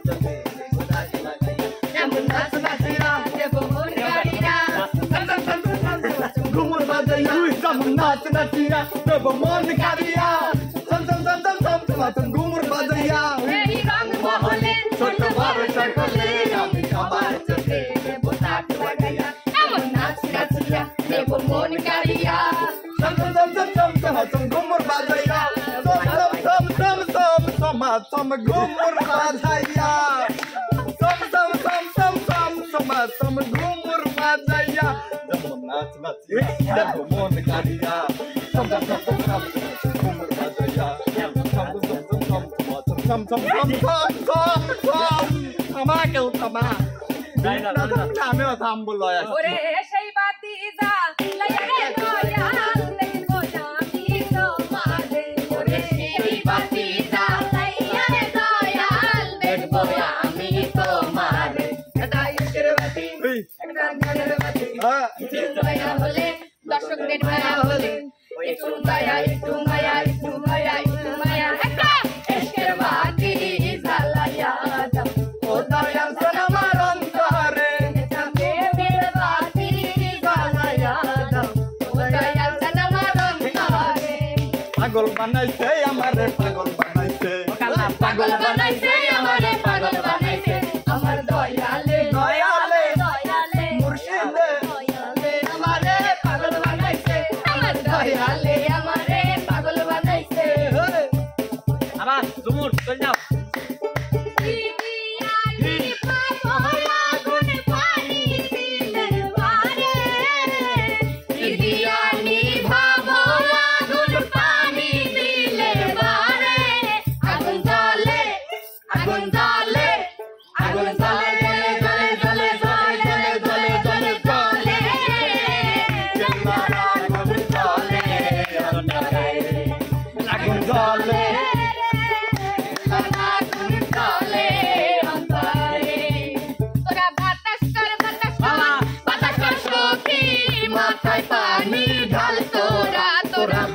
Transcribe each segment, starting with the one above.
চোখে এমন নাচ নাচিয়া দেব মন কাড়িয়া ঘুমুর বাজাইয়া যেমন নাচ নাচিয়া দেব মন কাড়িয়া ঘুমুর বাজাইয়া এই রং মহলে ছোট বড় সকলে আমি সবার চোখে দেব নাচ লাগাইয়া এমন নাচ নাচিয়া দেব মন কাড়িয়া ঘুমুর বাজাইয়া ঘুমুর বাজাইয়া ঘুমুর বাজাইয়া নাচ নাচিয়া দেব মন কাড়িয়া ঘুমুর বাজাইয়া আমাকেও থামা আমিও থামবো লয়া ওরে সেই বাতি যা লয়া রে দয়াল দেখবো আমি তোমারে ওরে সেই বাতি যা লয়া রে দয়াল দেখবো আমি তোমারে দাইকের বাতি একটা গানের বাতি দয়া হলে দর্শকদের মায়া হলে একটু দয়া একটু মায়া একটু মায়া একটু মায়া একটা এসকের বাতি জ্বালায়া দাও ও দয়াল আমার অন্তরে প্রেমের বাতি জ্বালায়া দাও ও দয়াল আমার অন্তরে পাগল বানাইছে আমারে পাগল বানাইছে পাগল বানাইছে আমারে পাগল বানাইছে আমার দয়ালে দয়ালে দয়ালে মুর্শিদে দয়ালে আমারে পাগল বানাইছে আমার দয়ালে আমারে পাগল বানাইছে আবার জুমুর চল যাও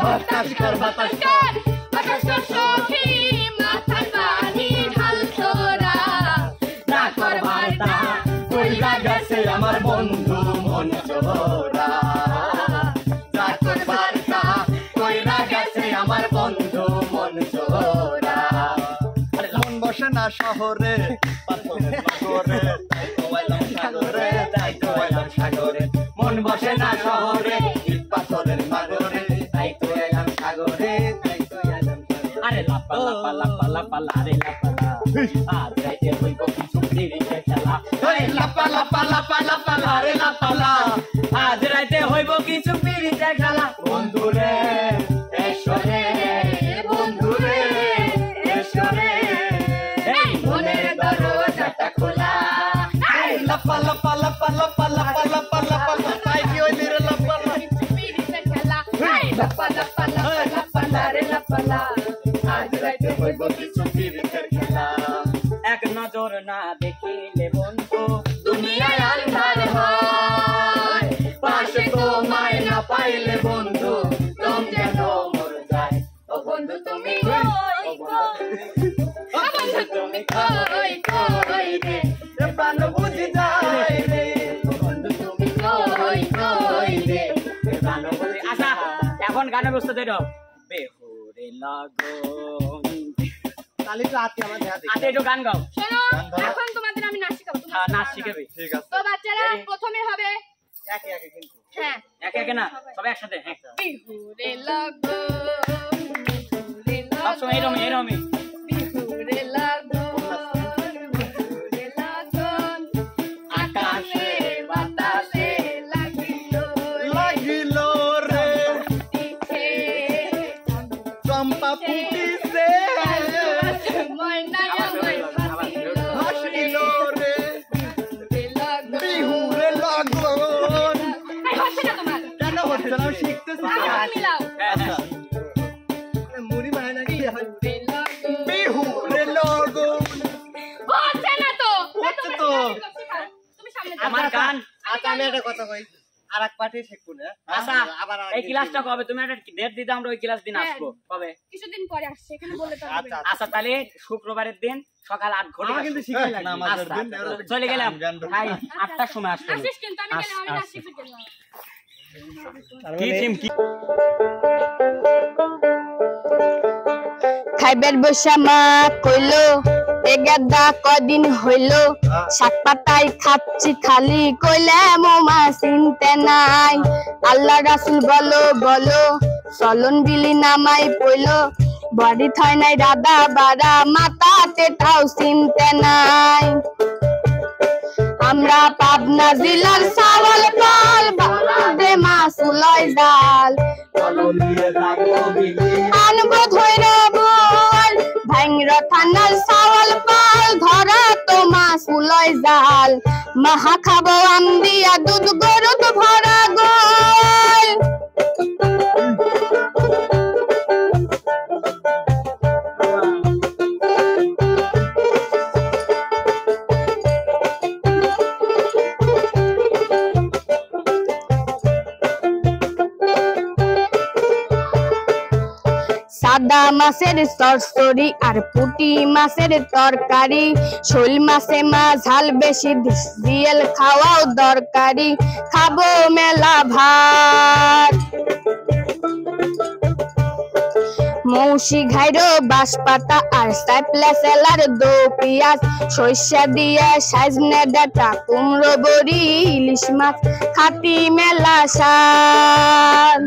বাতাস কর বাতাস কর বাতাস কর সখী মাথায় পানি ঢাল তোরা না কর বাতা কইরা গেছে আমার বন্ধু মন চোরা না কর বাতা কইরা গেছে আমার বন্ধু মন চোরা মন বসে না শহরে পাথরের সাগরে তাই তো আইলাম সাগরে তাই তো আইলাম সাগরে মন বসে না শহরে পাথরের সাগরে তাই তো আইলাম সাগরে তাই তো আইলাম আরে লাপা লাপা লাপা লাপা আরে লাপা আজ রাইতে হইব কিছু পিরিতে খেলা এই লাপা লাপা লাপা লাপা আরে লাপা আজ রাইতে হইব কিছু পিরিতে খেলা বন্ধুরে এসরে বন্ধুরে এসরে এই মনের দরজাটা খোলা এই লাপা লাপা লাপা লাপা লাপা লাপা লাপা তাই কি হইলি রে লাপা পিরিতে খেলা এই লাপা লাপা লাপা লাপা রে লাপা আজ রাইতে হইব কিছু পিরিতের খেলা এক নজর না দেখিলে বন্ধু দুনিয়ায় আন্ধার হয় পাশে তোমায় না পাইলে বন্ধু তোম যেন মর যায় ও বন্ধু তুমি কই কই ও বন্ধু তুমি কই কই রে এ প্রাণ বুঝি যায় রে বন্ধু তুমি কই কই রে এ প্রাণ বুঝি আচ্ছা এখন গানে বসতে দেন বেহুরে লাগন তালি তো আজকে আমার দেয়া আচ্ছা একটু গান গাও শোনো এখন তোমাদের আমি নাচ শিখাবো তোমরা নাচ শিখাবি ঠিক আছে তো বাচ্চারা প্রথমে হবে একে একে কিন্তু হ্যাঁ একে একে না সবাই একসাথে হ্যাঁ বিহুরে লাগো বিহুরে সবসময় লাগো এরমই বিহুরে লাগো বিহুরে লাগো আকাশে বাতাসে লাগিলো লাগিল রে দিছে চম্পা ফুটিছে ময়না আমায় ফাঁসিলো হাসিল রে বিহুরে লাগো বিহুরে লাগন এই হচ্ছে না তোমার কেন হচ্ছে না শিখতেছি আবার মিলাও হ্যাঁ হ্যাঁ মুড়ি বানায় নাকি বিহুরে লাগো বিহুরে লাগন হচ্ছে না তো হচ্ছে তো। তুমি সামনে যাও। আমার গান আচ্ছা আমি একটা কথা কই আরেক পার্টি শিখবো না। আচ্ছা এই ক্লাসটা কবে তুমি একটা ডেট দিতে আমরা ওই ক্লাস দিন আসবো কবে কিছুদিন পরে আসছে এখানে বলে তো হবে আচ্ছা তাহলে শুক্রবারের দিন সকাল 8 ঘটিকা কিন্তু শিখাই লাগবে নামাজের দিন চলে গেলাম ভাই 8টার সময় আসবে আসিস কিন্তু আমি গেলে আমি না শিখে দেব কি টিম কি খাইবার বসা মা কইলো এগাদা কদিন হইলো শাক পাতাই খাচ্ছি খালি কইলে মোমা চিনতে নাই আল্লাহ রাসূল বলো বলো চলন বিলি নামাই পইলো বাড়ি থয় নাই রাধা বাড়া মাতাতে তাও চিনতে নাই আমরা পাবনা জেলার চাওয়াল পাল বাদে মাছ লয় জাল আনবো ধইরা বল ভাঙ্গরা থানার চাওয়াল পাল ধরা তো মাছ লয় জাল মাহা খাবো আম দিয়া দুধ গরুদ ভরা গোল সাদা মাছের চচ্চড়ি আর পুঁটি মাছের তরকারি শোল মাছে মা ঝাল বেশি দিয়েল খাওয়াও দরকারি খাবো মেলা ভাত মৌসি ঘাইরো বাঁশপাতা আর সাইপলা সেলার দো পিয়াজ সরিষা দিয়ে সাজনে ডাটা কুমড়ো বড়ি ইলিশ মাছ খাতি মেলা শাক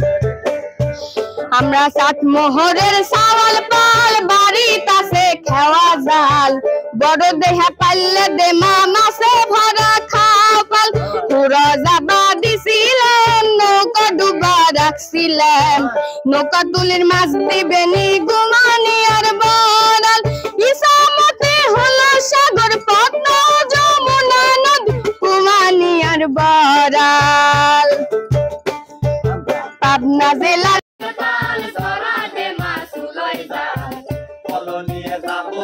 আমরা সাত মোহরের চাওয়াল পাল বাড়িতে আছে খেওয়া জাল বড় দেহা পাল্লে দে মাছে ভরা খাও পাল পুরো যাবা দিছিলাম নৌকা ডুবা রাখছিলাম নৌকা তুলির মাছ দিবেনি গুমানি আর বড়াল ইসামতে হলো সাগর পদ্ম যমুনা নদ গুমানি আর বড়াল পাবনা জেলার নিয়ে যাবো